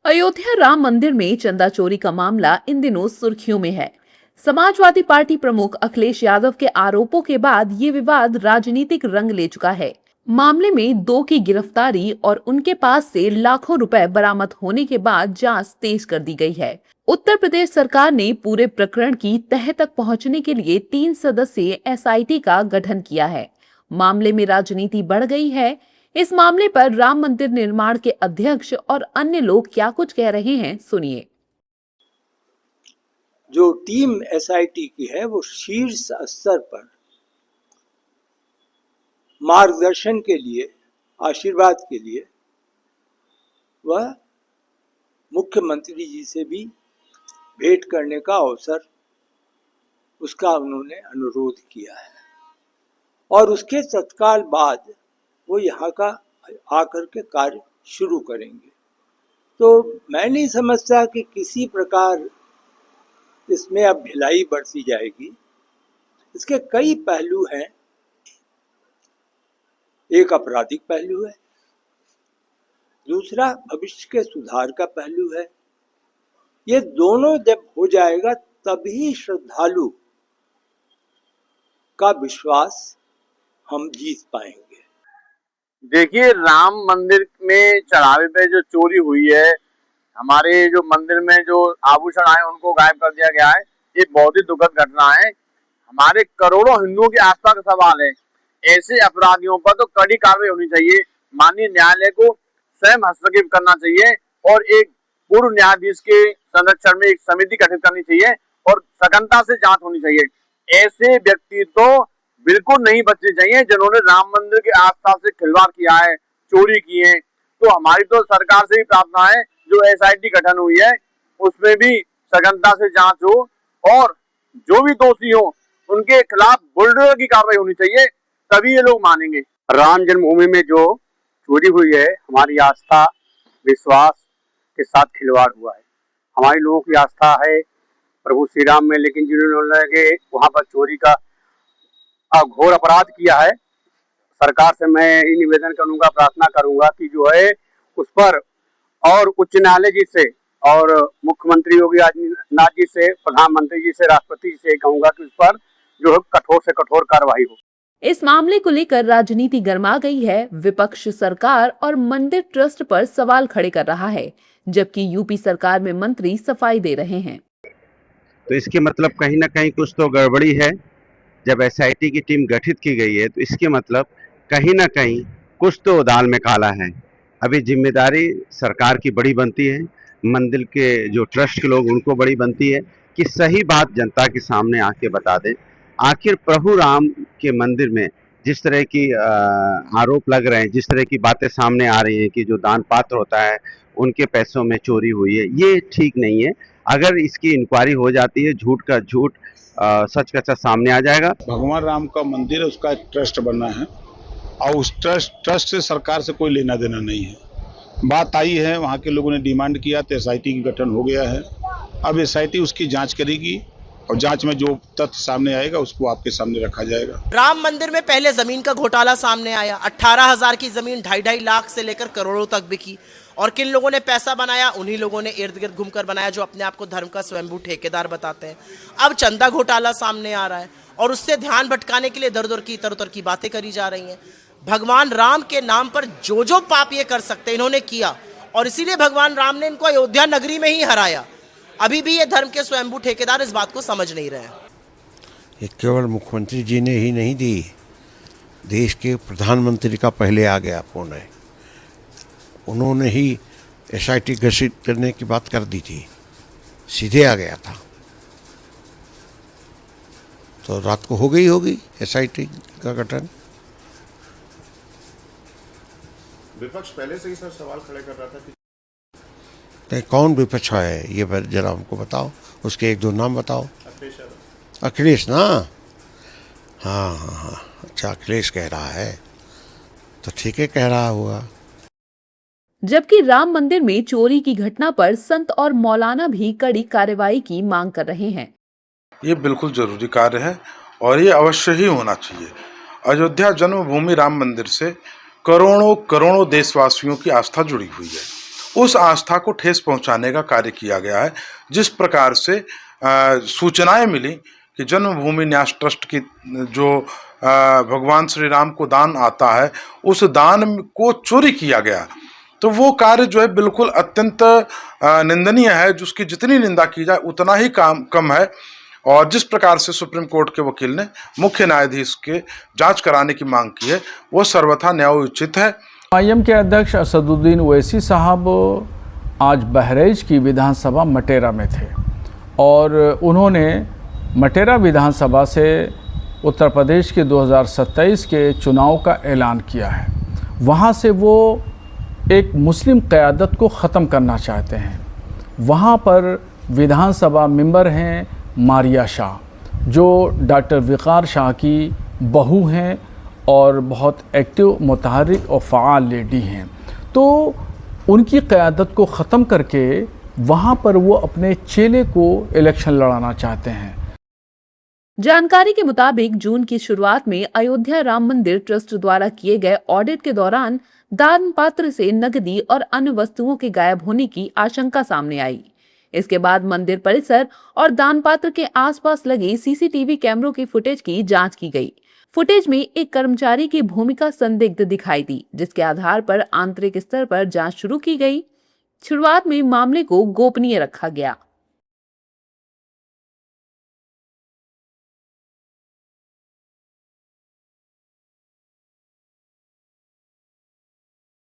अयोध्या राम मंदिर में चंदा चोरी का मामला इन दिनों सुर्खियों में है। समाजवादी पार्टी प्रमुख अखिलेश यादव के आरोपों के बाद ये विवाद राजनीतिक रंग ले चुका है। मामले में 2 की गिरफ्तारी और उनके पास से लाखों रुपए बरामद होने के बाद जांच तेज कर दी गई है। उत्तर प्रदेश सरकार ने पूरे प्रकरण की तह तक पहुंचने के लिए 3 सदस्यीय एसआईटी का गठन किया है। मामले में राजनीति बढ़ गई है। इस मामले पर राम मंदिर निर्माण के अध्यक्ष और अन्य लोग क्या कुछ कह रहे हैं, सुनिए। जो टीम एसआईटी की है वो शीर्ष स्तर पर मार्गदर्शन के लिए, आशीर्वाद के लिए वह मुख्यमंत्री जी से भी भेंट करने का अवसर, उसका उन्होंने अनुरोध किया है और उसके तत्काल बाद वो यहाँ का आकर के कार्य शुरू करेंगे। तो मैं नहीं समझता कि किसी प्रकार इसमें अब ढिलाई बरती जाएगी। इसके कई पहलू हैं। एक आपराधिक पहलू है, दूसरा भविष्य के सुधार का पहलू है। ये दोनों जब हो जाएगा तभी श्रद्धालु का विश्वास हम जीत पाएंगे। देखिए, राम मंदिर में चढ़ावे पे जो चोरी हुई है, हमारे जो मंदिर में जो आभूषण आए उनको गायब कर दिया गया है, ये बहुत ही दुखद घटना है। हमारे करोड़ों हिंदुओं की आस्था का सवाल है। ऐसे अपराधियों पर तो कड़ी कार्रवाई होनी चाहिए। माननीय न्यायालय को स्वयं हस्तक्षेप करना चाहिए और एक पूर्व न्यायाधीश के संरक्षण में एक समिति गठित करनी चाहिए और सघनता से जांच होनी चाहिए। ऐसे व्यक्ति तो बिल्कुल नहीं बचने चाहिए जिन्होंने राम मंदिर की आस्था से खिलवाड़ किया है, चोरी की है। तो हमारी तो सरकार से भी प्रार्थना है, जो एसआईटी गठन हुई है उसमें भी सघनता से जांच हो और जो भी दोषी हो उनके खिलाफ बुलडोजर की कार्रवाई होनी चाहिए, तभी ये लोग मानेंगे। राम जन्मभूमि में जो चोरी हुई है, हमारी आस्था विश्वास के साथ खिलवाड़ हुआ है। हमारी लोगों की आस्था है प्रभु श्री राम में, लेकिन जिन्होंने वहां पर चोरी का घोर अपराध किया है, सरकार से मैं ये निवेदन करूंगा, प्रार्थना करूंगा कि जो है उस पर और उच्च न्यायालय जी से और मुख्यमंत्री योगी आदित्यनाथ जी से, प्रधानमंत्री जी से, राष्ट्रपति जी से कहूंगा कि उस पर जो है कठोर से कठोर कार्रवाई हो। इस मामले को लेकर राजनीति गर्मा गई है। विपक्ष सरकार और मंदिर ट्रस्ट पर सवाल खड़े कर रहा है, जबकि यूपी सरकार में मंत्री सफाई दे रहे हैं। तो इसके मतलब कहीं ना कहीं कुछ तो गड़बड़ी है। जब एसआईटी की टीम गठित की गई है तो इसके मतलब कहीं ना कहीं कुछ तो दाल में काला है। अभी जिम्मेदारी सरकार की बड़ी बनती है, मंदिर के जो ट्रस्ट के लोग उनको बड़ी बनती है कि सही बात जनता के सामने आके बता दें। आखिर प्रभु राम के मंदिर में जिस तरह की आरोप लग रहे हैं, जिस तरह की बातें सामने आ रही हैं कि जो दान पात्र होता है उनके पैसों में चोरी हुई है, ये ठीक नहीं है। अगर इसकी इंक्वायरी हो जाती है, झूठ का झूठ सच का सच सामने आ जाएगा। भगवान राम का मंदिर है, उसका एक ट्रस्ट बनना है और उस ट्रस्ट से सरकार से कोई लेना देना नहीं है। बात आई है, वहाँ के लोगों ने डिमांड किया तो एसआईटी की गठन हो गया है। अब एसआईटी उसकी जांच करेगी और जांच में जो तथ्य सामने आएगा उसको आपके सामने रखा जाएगा। राम मंदिर में पहले जमीन का घोटाला सामने आया। 18,000 की जमीन 2.5 लाख से लेकर करोड़ों तक बिकी और किन लोगों ने पैसा बनाया, उन्हीं लोगों ने इर्द गिर्द घूमकर बनाया, जो अपने आप को धर्म का स्वयंभू ठेकेदार बताते हैं। अब चंदा घोटाला सामने आ रहा है और उससे ध्यान भटकाने के लिए दर दर की इतर उतर की बातें करी जा रही हैं। भगवान राम के नाम पर जो पाप ये कर सकते इन्होंने किया और इसीलिए भगवान राम ने इनको अयोध्या नगरी में ही हराया। अभी भी ये धर्म के स्वयंभू ठेकेदार इस बात को समझ नहीं रहे हैं। ये केवल मुख्यमंत्री जी ने ही नहीं दी, देश के प्रधानमंत्री का पहले आ गया फोन है। उन्होंने ही एसआईटी घोषित करने की बात कर दी थी, सीधे आ गया था। तो रात को हो गई होगी एसआईटी का गठन। विपक्ष पहले से ही सर सवाल खड़े कर रहा था कि नहीं, कौन विपक्ष है ये जरा हमको बताओ, उसके एक दो नाम बताओ। अखिलेश ना, हाँ, अच्छा अखिलेश कह रहा है तो ठीक है, कह रहा होगा। जबकि राम मंदिर में चोरी की घटना पर संत और मौलाना भी कड़ी कार्रवाई की मांग कर रहे हैं। ये बिल्कुल जरूरी कार्य है और ये अवश्य ही होना चाहिए। अयोध्या जन्मभूमि राम मंदिर से करोड़ों करोड़ों देशवासियों की आस्था जुड़ी हुई है उस आस्था को ठेस पहुंचाने का कार्य किया गया है। जिस प्रकार से सूचनाएं मिली कि जन्मभूमि न्यास ट्रस्ट की जो भगवान श्री राम को दान आता है, उस दान को चोरी किया गया, तो वो कार्य जो है बिल्कुल अत्यंत निंदनीय है, जिसकी जितनी निंदा की जाए उतना ही कम है। और जिस प्रकार से सुप्रीम कोर्ट के वकील ने मुख्य न्यायाधीश के जांच कराने की मांग की है, वो सर्वथा न्यायोचित है। आईएम के अध्यक्ष असदुद्दीन ओवैसी साहब आज बहराइच की विधानसभा मटेरा में थे और उन्होंने मटेरा विधानसभा से उत्तर प्रदेश के 2027 के चुनाव का ऐलान किया है। वहाँ से वो एक मुस्लिम क़यादत को ख़त्म करना चाहते हैं। वहाँ पर विधानसभा मेंबर हैं मारिया शाह, जो डॉक्टर वक़ार शाह की बहू हैं और बहुत एक्टिव, मुतहर्रिक और फ़ाल लेडी हैं। तो उनकी क़यादत को ख़त्म करके वहाँ पर वो अपने चेले को इलेक्शन लड़ाना चाहते हैं। जानकारी के मुताबिक जून की शुरुआत में अयोध्या राम मंदिर ट्रस्ट द्वारा किए गए ऑडिट के दौरान दान पात्र से नकदी और अन्य वस्तुओं के गायब होने की आशंका सामने आई। इसके बाद मंदिर परिसर और दान पात्र के आसपास लगे सीसीटीवी कैमरों की फुटेज की जांच की गई। फुटेज में एक कर्मचारी की भूमिका संदिग्ध दिखाई दी, जिसके आधार पर आंतरिक स्तर पर जांच शुरू की गई। शुरुआत में मामले को गोपनीय रखा गया।